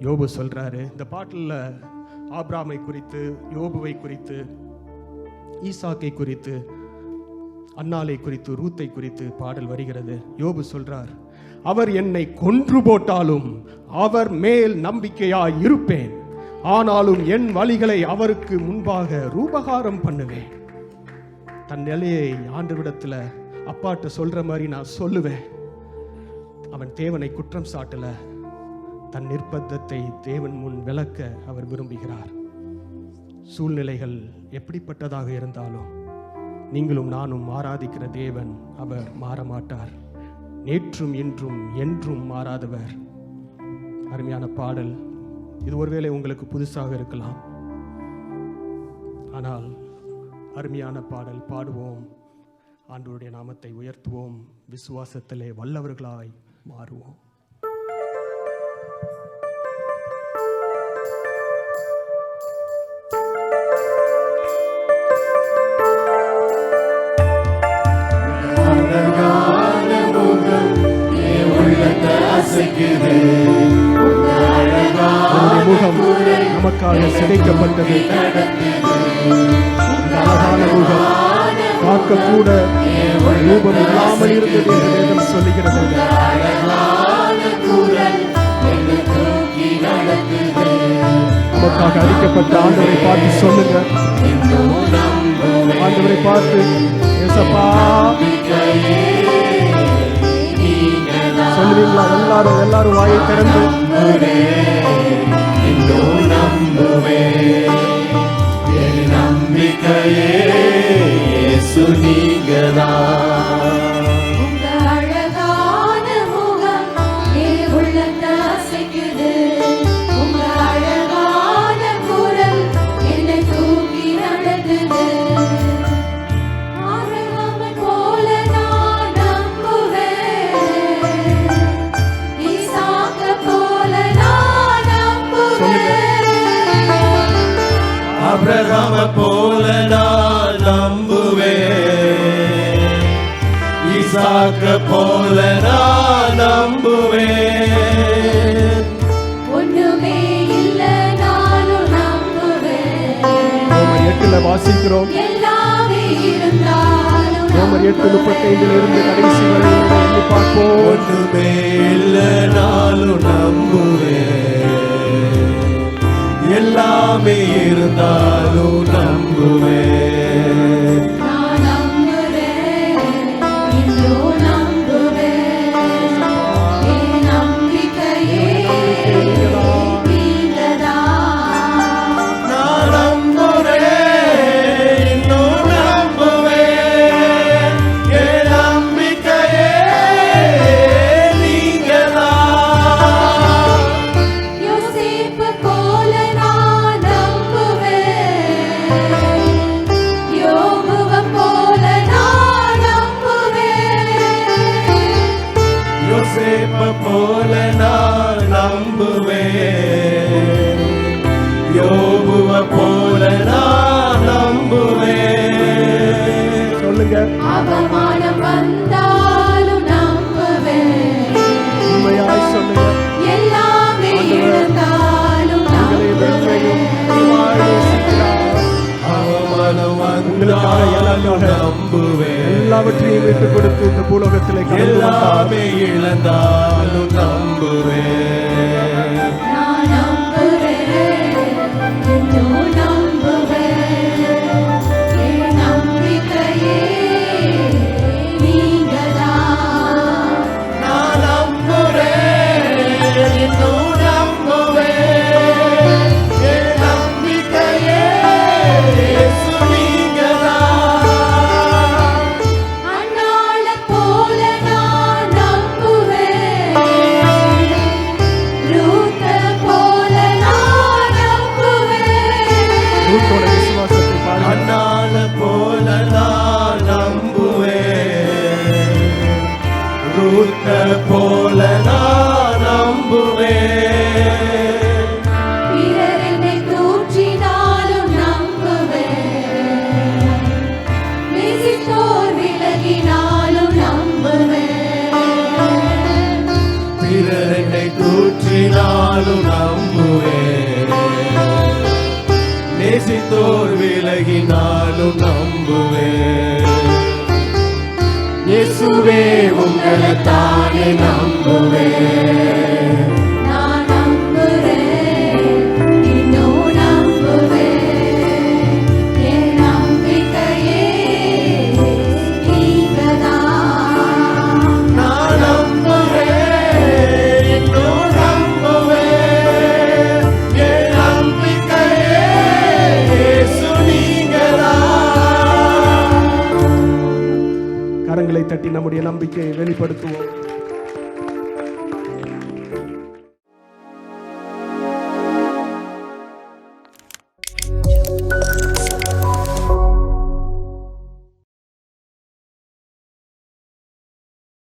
யோபு சொல்றாரு. இந்த பாட்டில் ஆபிரகாமை குறித்து, யோபுவை குறித்து, ஈசாக்கை குறித்து, அன்னாளை குறித்து, ரூத்தை குறித்து பாடல் வருகிறது. யோபு சொல்றார், அவர் என்னை கொன்று போட்டாலும் அவர் மேல் நம்பிக்கையாய் இருப்பேன், ஆனாலும் என் வழிகளை அவருக்கு முன்பாக ரூபகாரம் பண்ணுவேன். தன் நிலையை ஆண்டவரிடத்துல அப்பாட்ட சொல்ற மாதிரி நான் சொல்லுவேன். அவன் தேவனை குற்றம் சாட்டல, தன் நிர்பந்தத்தை தேவன் முன் விளக்க அவர் விரும்புகிறார். சூழ்நிலைகள் எப்படிப்பட்டதாக இருந்தாலும் நீங்களும் நானும் ஆராதிக்கிற தேவன் அவர் மாறமாட்டார். நேற்றும் இன்றும் என்றும் மாறாதவர். அருமையான பாடல் இது. ஒருவேளை உங்களுக்கு புதுசாக இருக்கலாம், ஆனால் அருமையான பாடல். பாடுவோம், ஆண்டவருடைய நாமத்தை உயர்த்துவோம், விசுவாசத்திலே வல்லவர்களாய் மாறுவோம். முகம் நமக்காக சிதைக்கப்பட்டது. அழகான முகம் பார்க்க கூட ரூபம் இல்லாமல் இருந்தது என்று வேதம் சொல்லுகிறது. நமக்காக அளிக்கப்பட்ட ஆண்டவரை பார்த்து சொல்லுங்க. ஆண்டவரை பார்த்து ஏசப்பா சொல்லுவீங்களா? எல்லாரும் வாயை திறந்து நம்பிக்கையே இயேசு நீங்கதான். ஆபிரகாம போல நான் நம்புவேன், ஈசாக்க போல நான் நம்புவேன். ஒண்ணுமே இல்ல நானும் நம்புவேன். ரோமர் 8 வாசிக்கிறோம். எல்லாமே இருந்தாலும் ரோமர் 8:35 இருந்து கடைசி வரை எண்ணி பார்ப்போம். ஒண்ணுமே இல்ல நானும் நம்புவேன், எல்லாமே இருந்தாலும் நம்புவேன். நான் நம்புறேன், இன்னும் நம்புவேன். என் நம்பிக்கையே நீங்கதான். நான் நம்புறேன், இன்னும் நம்புவேன். என் நம்பிக்கையே நீங்கதான். யோசேப்பு போல நான் நம்புவேன், யோபுவை போல நான் நம்புவேன். யோசேப்பை போல நான் நம்புவேன், யோபுவை போல நான் நம்புவேன். சொல்லுங்க. அவமானம் வந்தாலும் நம்புவேன், உண்மையாய் சொல்லுங்க. எல்லாமே இருந்தாலும் நம்புவேன். அவமானம் வந்தாலும் நம்புவேன், எல்லாவற்றையும் விட்டுக் கொடுத்து இந்த பூலோகத்திலே கடந்து வந்தார். எல்லாமே இழந்தாலும் நம்புவேன். நான் நம்புறேன், இன்னும் நம்புவேன். என் நம்பிக்கையே நீங்கதான். நான் நம்புறேன், இன்னும் நம்புவேன். என் நம்பிக்கையே இயேசு நீங்கதான். அன்னாளை போல நான் நம்புவேன், ரூத்தை போல நான் நம்புவேன். ரூத்தோட விசுவாசத்தை பாருங்க. அன்னால போல நான் நம்புவேன், ரூத்த போல நான் நம்புவேன். பிறர் என்னை தூற்றினாலும் நம்புவேன், நேசித்தோர் விலகினாலும் நம்புவேன். பிறர் என்னை தூற்றினாலும் நம்புவேன், நம்முடைய நம்பிக்கையை வெளிப்படுத்துவோம்.